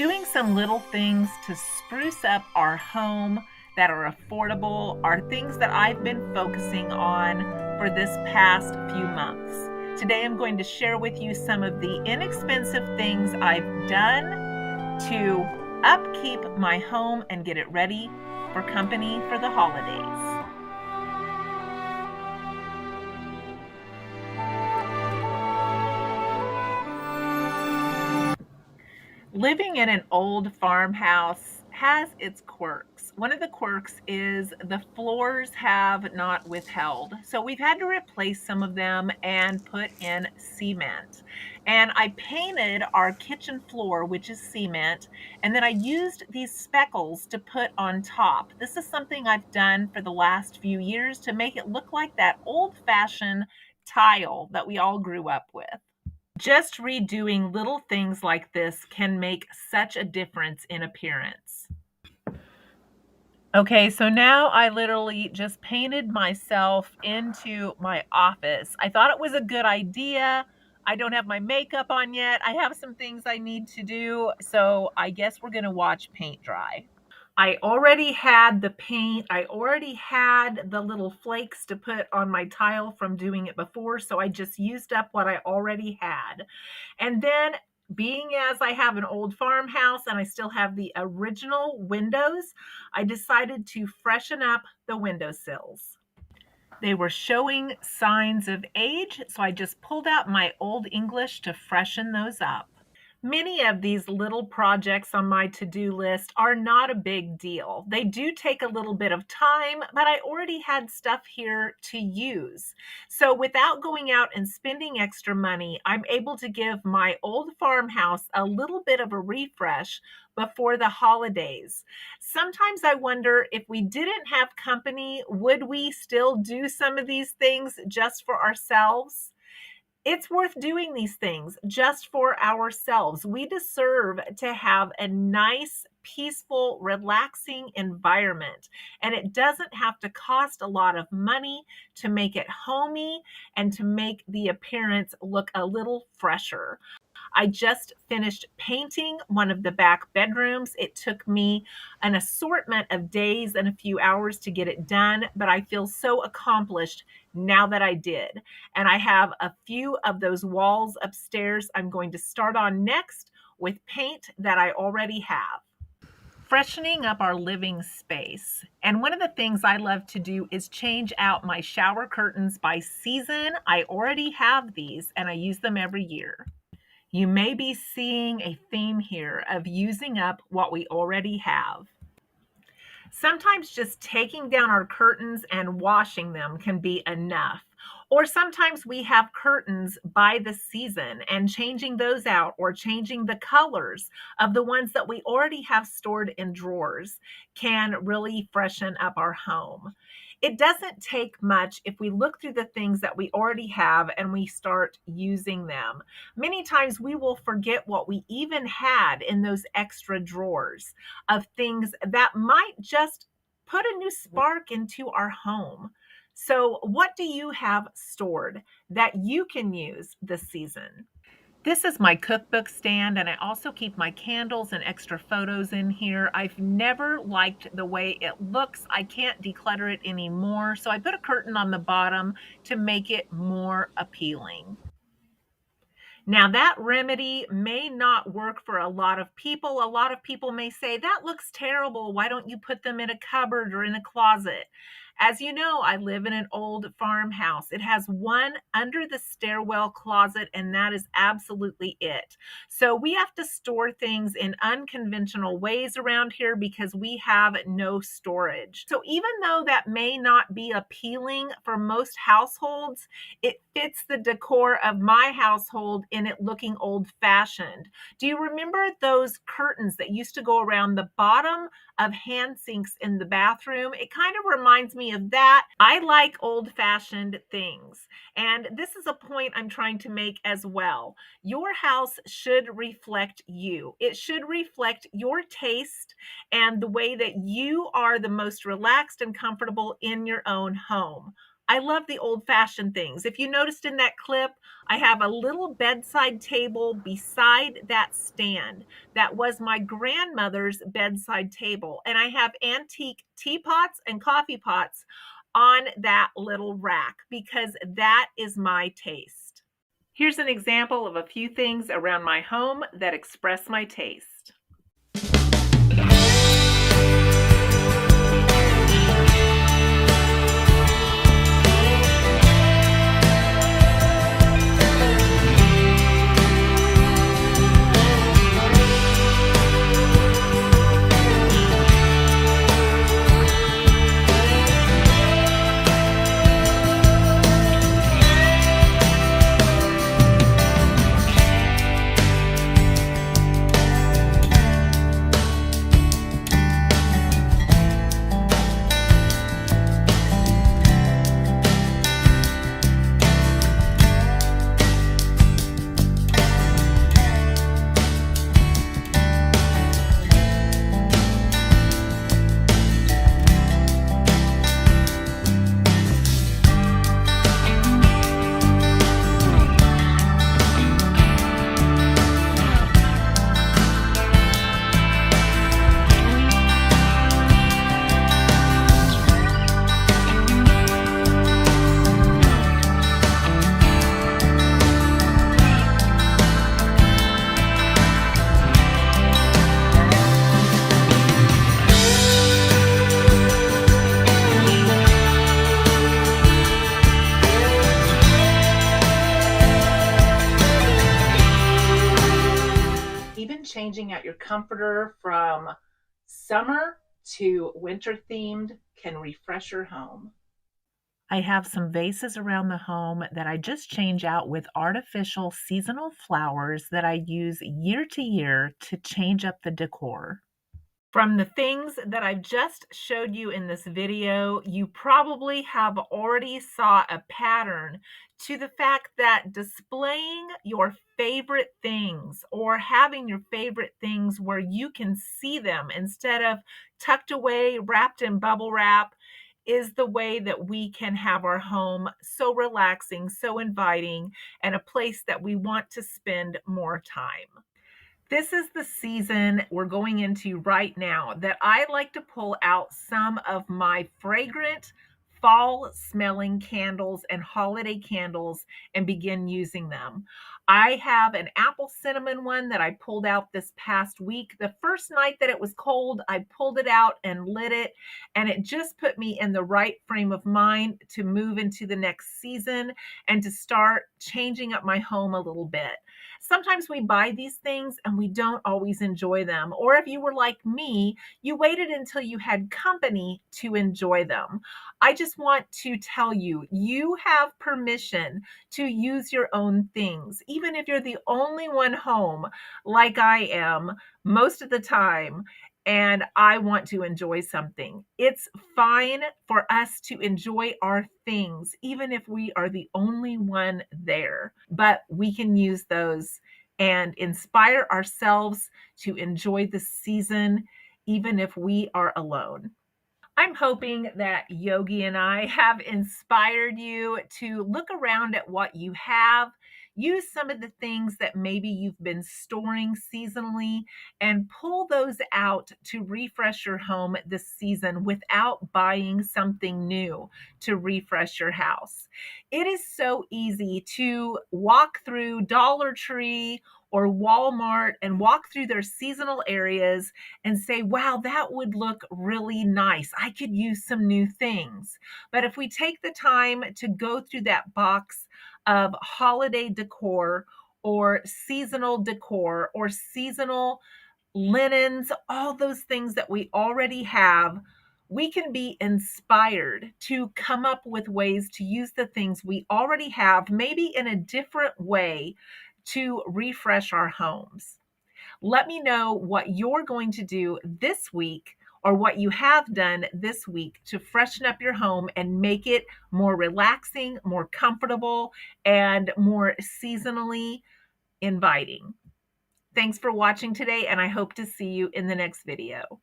Doing some little things to spruce up our home that are affordable are things that I've been focusing on for this past few months. Today I'm going to share with you some of the inexpensive things I've done to upkeep my home and get it ready for company for the holidays. Living in an old farmhouse has its quirks. One of the quirks is the floors have not withheld. So we've had to replace some of them and put in cement. And I painted our kitchen floor, which is cement, and then I used these speckles to put on top. This is something I've done for the last few years to make it look like that old-fashioned tile that we all grew up with. Just redoing little things like this can make such a difference in appearance. Okay, so now I literally just painted myself into my office. I thought it was a good idea. I don't have my makeup on yet. I have some things I need to do, so I guess we're gonna watch paint dry. I already had the paint. I already had the little flakes to put on my tile from doing it before, so I just used up what I already had. And then, being as I have an old farmhouse and I still have the original windows, I decided to freshen up the windowsills. They were showing signs of age, so I just pulled out my Old English to freshen those up. Many of these little projects on my to-do list are not a big deal. They do take a little bit of time, but I already had stuff here to use. So without going out and spending extra money, I'm able to give my old farmhouse a little bit of a refresh before the holidays. Sometimes I wonder, if we didn't have company, would we still do some of these things just for ourselves? It's worth doing these things just for ourselves. We deserve to have a nice, peaceful, relaxing environment. And it doesn't have to cost a lot of money to make it homey and to make the appearance look a little fresher. I just finished painting one of the back bedrooms. It took me an assortment of days and a few hours to get it done, but I feel so accomplished now that I did. And I have a few of those walls upstairs I'm going to start on next with paint that I already have. Freshening up our living space. And one of the things I love to do is change out my shower curtains by season. I already have these and I use them every year. You may be seeing a theme here of using up what we already have. Sometimes just taking down our curtains and washing them can be enough. Or sometimes we have curtains by the season and changing those out or changing the colors of the ones that we already have stored in drawers can really freshen up our home. It doesn't take much if we look through the things that we already have and we start using them. Many times we will forget what we even had in those extra drawers of things that might just put a new spark into our home. So, what do you have stored that you can use this season? This is my cookbook stand, and I also keep my candles and extra photos in here. I've never liked the way it looks. I can't declutter it anymore, so I put a curtain on the bottom to make it more appealing. Now, that remedy may not work for a lot of people. A lot of people may say, that looks terrible. Why don't you put them in a cupboard or in a closet? As you know, I live in an old farmhouse. It has one under the stairwell closet, and that is absolutely it. So we have to store things in unconventional ways around here because we have no storage. So even though that may not be appealing for most households, it fits the decor of my household in it looking old-fashioned. Do you remember those curtains that used to go around the bottom of hand sinks in the bathroom? It kind of reminds me of that. I like old-fashioned things, and this is a point I'm trying to make as well. Your house should reflect you. It should reflect your taste and the way that you are the most relaxed and comfortable in your own home. I love the old-fashioned things. If you noticed in that clip, I have a little bedside table beside that stand. That was my grandmother's bedside table, and I have antique teapots and coffee pots on that little rack because that is my taste. Here's an example of a few things around my home that express my taste. Even changing out your comforter from summer to winter themed can refresh your home. I have some vases around the home that I just change out with artificial seasonal flowers that I use year to year to change up the decor. From the things that I've just showed you in this video, you probably have already saw a pattern to the fact that displaying your favorite things or having your favorite things where you can see them instead of tucked away, wrapped in bubble wrap, is the way that we can have our home so relaxing, so inviting, and a place that we want to spend more time. This is the season we're going into right now that I like to pull out some of my fragrant fall smelling candles and holiday candles and begin using them. I have an apple cinnamon one that I pulled out this past week. The first night that it was cold, I pulled it out and lit it, and it just put me in the right frame of mind to move into the next season and to start changing up my home a little bit. Sometimes we buy these things and we don't always enjoy them. Or if you were like me, you waited until you had company to enjoy them. I just want to tell you, you have permission to use your own things, even if you're the only one home, like I am most of the time. And I want to enjoy something. It's fine for us to enjoy our things, even if we are the only one there. But we can use those and inspire ourselves to enjoy the season, even if we are alone. I'm hoping that Yogi and I have inspired you to look around at what you have, use some of the things that maybe you've been storing seasonally, and pull those out to refresh your home this season without buying something new to refresh your house. It is so easy to walk through Dollar Tree or Walmart and walk through their seasonal areas and say, wow, that would look really nice. I could use some new things. But if we take the time to go through that box of holiday decor or seasonal linens, all those things that we already have, we can be inspired to come up with ways to use the things we already have, maybe in a different way to refresh our homes. Let me know what you're going to do this week or what you have done this week to freshen up your home and make it more relaxing, more comfortable, and more seasonally inviting. Thanks for watching today, and I hope to see you in the next video.